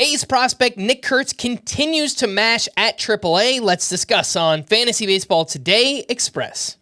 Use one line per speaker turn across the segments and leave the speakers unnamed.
A's prospect Nick Kurtz continues to mash at AAA. Let's discuss on Fantasy Baseball Today Express.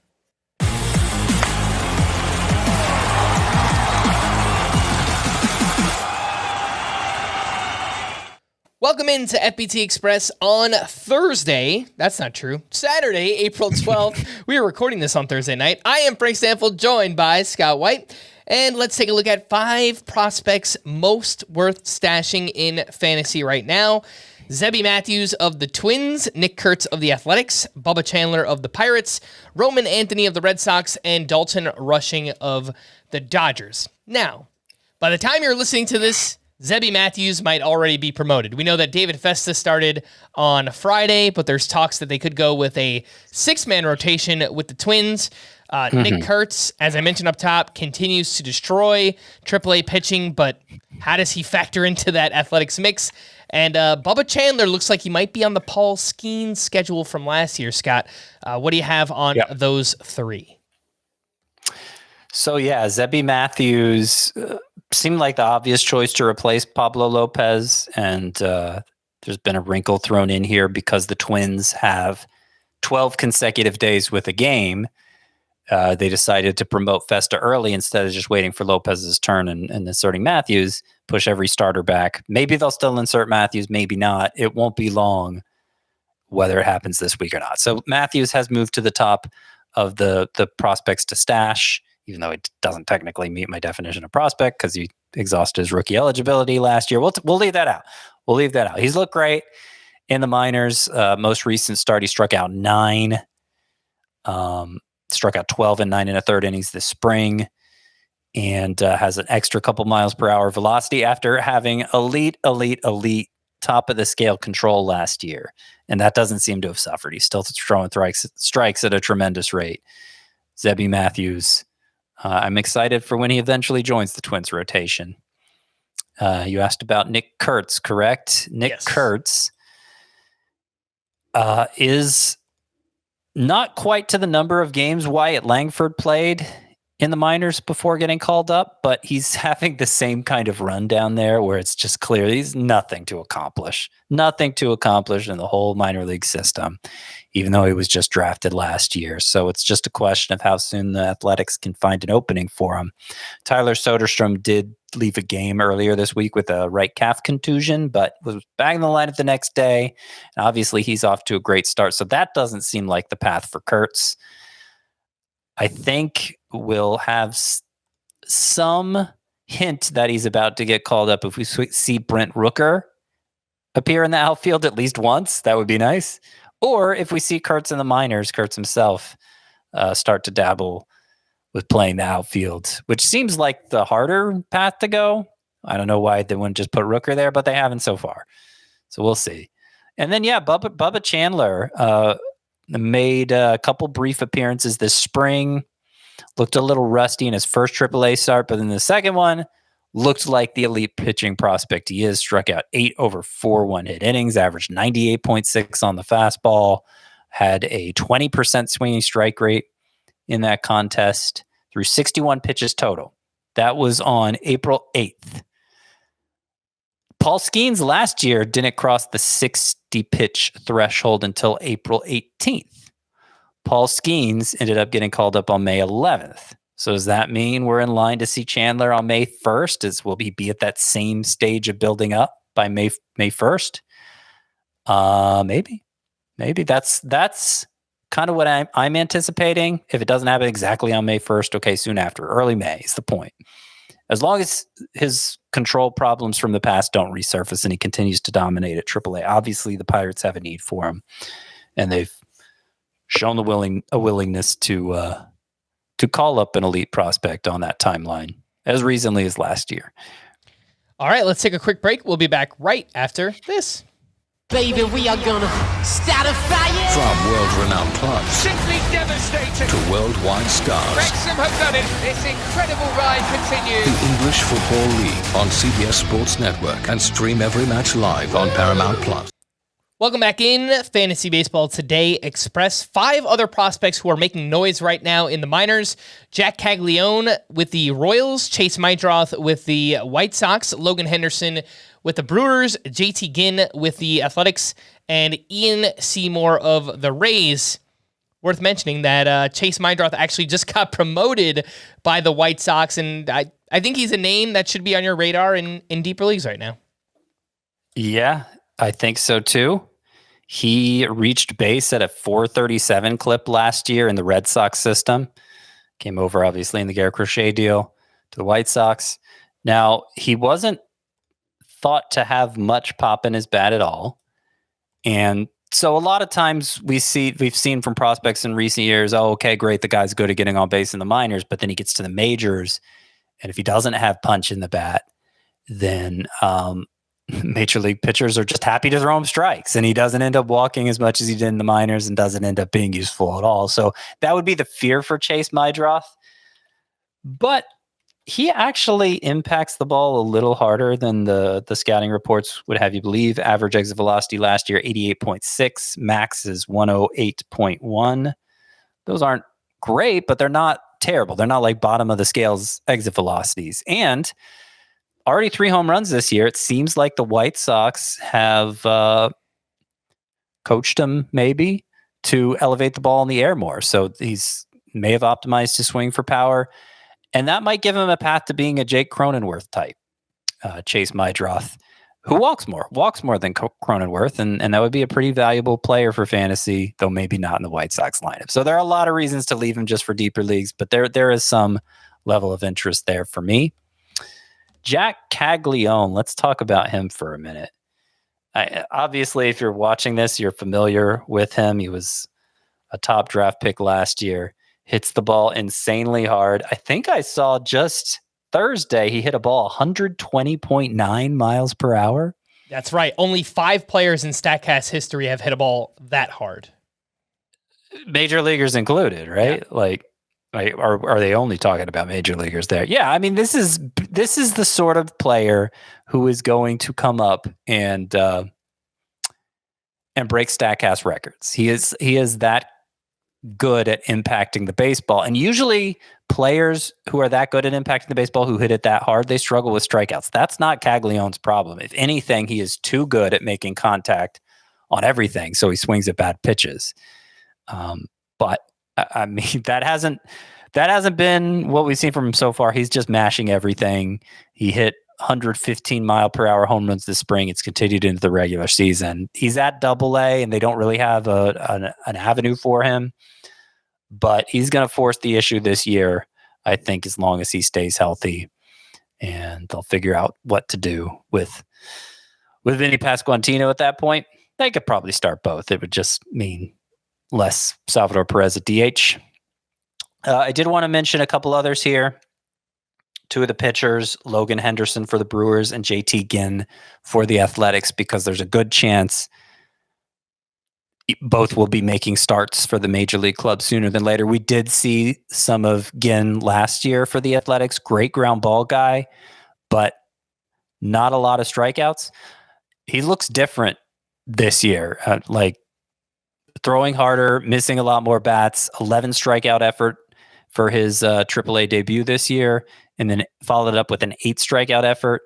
Welcome into FBT Express on Thursday. That's not true. Saturday, April 12th. We are recording this on Thursday night. I am Frank Stampfl, joined by Scott White. And let's take a look at 5 prospects most worth stashing in fantasy right now. Zebby Matthews of the Twins, Nick Kurtz of the Athletics, Bubba Chandler of the Pirates, Roman Anthony of the Red Sox, and Dalton Rushing of the Dodgers. Now, by the time you're listening to this, Zebby Matthews might already be promoted. We know that David Festa started on Friday, but there's talks that they could go with a 6-man rotation with the Twins. Nick Kurtz, as I mentioned up top, continues to destroy AAA pitching, but how does he factor into that Athletics mix? And Bubba Chandler looks like he might be on the Paul Skenes schedule from last year, Scott. What do you have on those 3?
So, Zebby Matthews seemed like the obvious choice to replace Pablo Lopez, and there's been a wrinkle thrown in here because the Twins have 12 consecutive days with a game. They decided to promote Festa early instead of just waiting for Lopez's turn and inserting Matthews, push every starter back. Maybe they'll still insert Matthews, maybe not. It won't be long whether it happens this week or not. So Matthews has moved to the top of the prospects to stash, even though it doesn't technically meet my definition of prospect because he exhausted his rookie eligibility last year. We'll leave that out. He's looked great in the minors. Most recent start, he struck out 9. Struck out 12 and 9 1/3 innings this spring, and has an extra couple miles per hour velocity after having elite top of the scale control last year. And that doesn't seem to have suffered. He's still throwing strikes at a tremendous rate. Zebby Matthews, I'm excited for when he eventually joins the Twins rotation. You asked about Nick Kurtz, correct? Nick Kurtz is not quite to the number of games Wyatt Langford played in the minors before getting called up, but he's having the same kind of run down there where it's just clear he's nothing to accomplish in the whole minor league system, even though he was just drafted last year. So it's just a question of how soon the Athletics can find an opening for him. Tyler Soderstrom did leave a game earlier this week with a right calf contusion, but was back in the lineup the next day. And obviously he's off to a great start. So that doesn't seem like the path for Kurtz. I think we'll have some hint that he's about to get called up if we see Brent Rooker appear in the outfield at least once. That would be nice. Or if we see Kurtz in the minors, Kurtz himself start to dabble with playing the outfield, which seems like the harder path to go. I don't know why they wouldn't just put Rooker there, but they haven't so far. So we'll see. And then, Bubba Chandler made a couple brief appearances this spring. Looked a little rusty in his first AAA start, but in the second one, looked like the elite pitching prospect he is. Struck out 8 over 4 one-hit innings, averaged 98.6 on the fastball, had a 20% swinging strike rate in that contest through 61 pitches total. That was on April 8th. Paul Skenes last year didn't cross the 60 pitch threshold until April 18th. Paul Skenes ended up getting called up on May 11th. So does that mean we're in line to see Chandler on May 1st? Will he be at that same stage of building up by May 1st? Maybe that's kind of what I'm anticipating. If it doesn't happen exactly on May 1st, okay, soon after, early May is the point. As long as his control problems from the past don't resurface and he continues to dominate at AAA, obviously the Pirates have a need for him, and they've shown a willingness to call up an elite prospect on that timeline as recently as last year.
All right, let's take a quick break. We'll be back right after this.
Baby, we are gonna start a fire.
From world-renowned clubs
simply devastating
to worldwide stars,
Wrexham have done it. This incredible ride continues.
The English Football League on CBS Sports Network, and stream every match live on Paramount Plus.
Welcome back in Fantasy Baseball Today Express. 5 other prospects who are making noise right now in the minors. Jac Caglianone with the Royals, Chase Meitroth with the White Sox, Logan Henderson with the Brewers, JT Ginn with the Athletics, and Ian Seymour of the Rays. Worth mentioning that Chase Meindroth actually just got promoted by the White Sox, and I think he's a name that should be on your radar in deeper leagues right now.
Yeah, I think so too. He reached base at a 437 clip last year in the Red Sox system. Came over, obviously, in the Garrett Crochet deal to the White Sox. Now, he wasn't thought to have much pop in his bat at all. And so a lot of times we've seen from prospects in recent years, oh, okay, great, the guy's good at getting on base in the minors, but then he gets to the majors, and if he doesn't have punch in the bat, then major league pitchers are just happy to throw him strikes, and he doesn't end up walking as much as he did in the minors and doesn't end up being useful at all. So that would be the fear for Chase Meindroth. But he actually impacts the ball a little harder than the scouting reports would have you believe. Average exit velocity last year, 88.6. Max is 108.1. Those aren't great, but they're not terrible. They're not like bottom of the scales exit velocities. And already 3 home runs this year. It seems like the White Sox have coached him maybe to elevate the ball in the air more. So he's may have optimized his swing for power. And that might give him a path to being a Jake Cronenworth type, Chase Meindroth, who walks more than Cronenworth. And that would be a pretty valuable player for fantasy, though maybe not in the White Sox lineup. So there are a lot of reasons to leave him just for deeper leagues, but there is some level of interest there for me. Jac Caglianone, let's talk about him for a minute. Obviously, if you're watching this, you're familiar with him. He was a top draft pick last year. Hits the ball insanely hard. I think I saw just Thursday he hit a ball 120.9 miles per hour.
That's right. Only 5 players in StatCast history have hit a ball that hard.
Major leaguers included, right? Yeah. Are they only talking about major leaguers there? Yeah, I mean, this is the sort of player who is going to come up and break StatCast records. He is that good at impacting the baseball. And usually players who are that good at impacting the baseball, who hit it that hard, they struggle with strikeouts. That's not Caglianone's problem. If anything, he is too good at making contact on everything, so he swings at bad pitches. But I mean, that hasn't been what we've seen from him so far. He's just mashing everything. He hit 115 mile per hour home runs this spring. It's continued into the regular season. He's at Double-A, and they don't really have an avenue for him. But he's going to force the issue this year, I think, as long as he stays healthy. And they'll figure out what to do with Vinny Pasquantino at that point. They could probably start both. It would just mean less Salvador Perez at DH. I did want to mention a couple others here. 2 of the pitchers, Logan Henderson for the Brewers and JT Ginn for the Athletics, because there's a good chance both will be making starts for the major league club sooner than later. We did see some of Ginn last year for the Athletics. Great ground ball guy, but not a lot of strikeouts. He looks different this year, like throwing harder, missing a lot more bats, 11 strikeout effort for his AAA debut this year, and then followed it up with an 8 strikeout effort.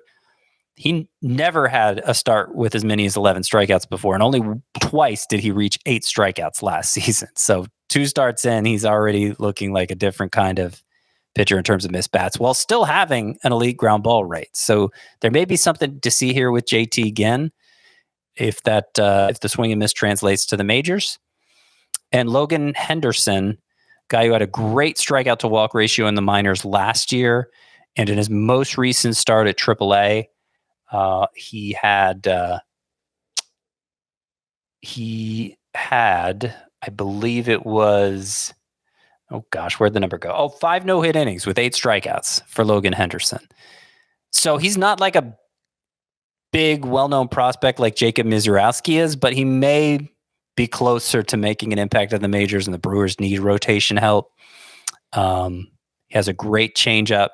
He never had a start with as many as 11 strikeouts before, and only twice did he reach 8 strikeouts last season. So 2 starts in, he's already looking like a different kind of pitcher in terms of missed bats, while still having an elite ground ball rate. So there may be something to see here with JT Ginn, if the swing and miss translates to the majors. And Logan Henderson, guy who had a great strikeout to walk ratio in the minors last year, and in his most recent start at AAA, he had, I believe it was, oh gosh, where'd the number go? 5 no-hit innings with 8 strikeouts for Logan Henderson. So he's not like a big, well-known prospect like Jacob Misiorowski is, but he may be closer to making an impact at the majors, and the Brewers need rotation help. He has a great changeup.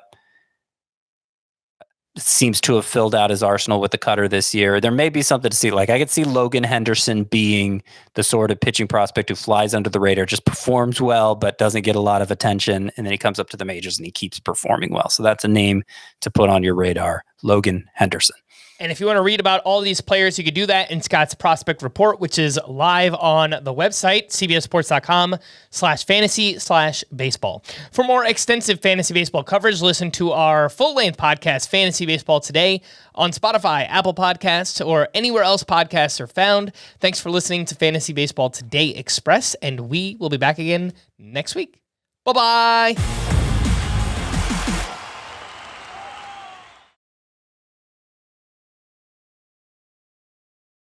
Seems to have filled out his arsenal with the cutter this year. There may be something to see. Like, I could see Logan Henderson being the sort of pitching prospect who flies under the radar, just performs well, but doesn't get a lot of attention. And then he comes up to the majors and he keeps performing well. So that's a name to put on your radar, Logan Henderson.
And if you want to read about all these players, you could do that in Scott's Prospect Report, which is live on the website, cbssports.com/fantasy/baseball. For more extensive fantasy baseball coverage, listen to our full-length podcast, Fantasy Baseball Today, on Spotify, Apple Podcasts, or anywhere else podcasts are found. Thanks for listening to Fantasy Baseball Today Express, and we will be back again next week. Bye-bye.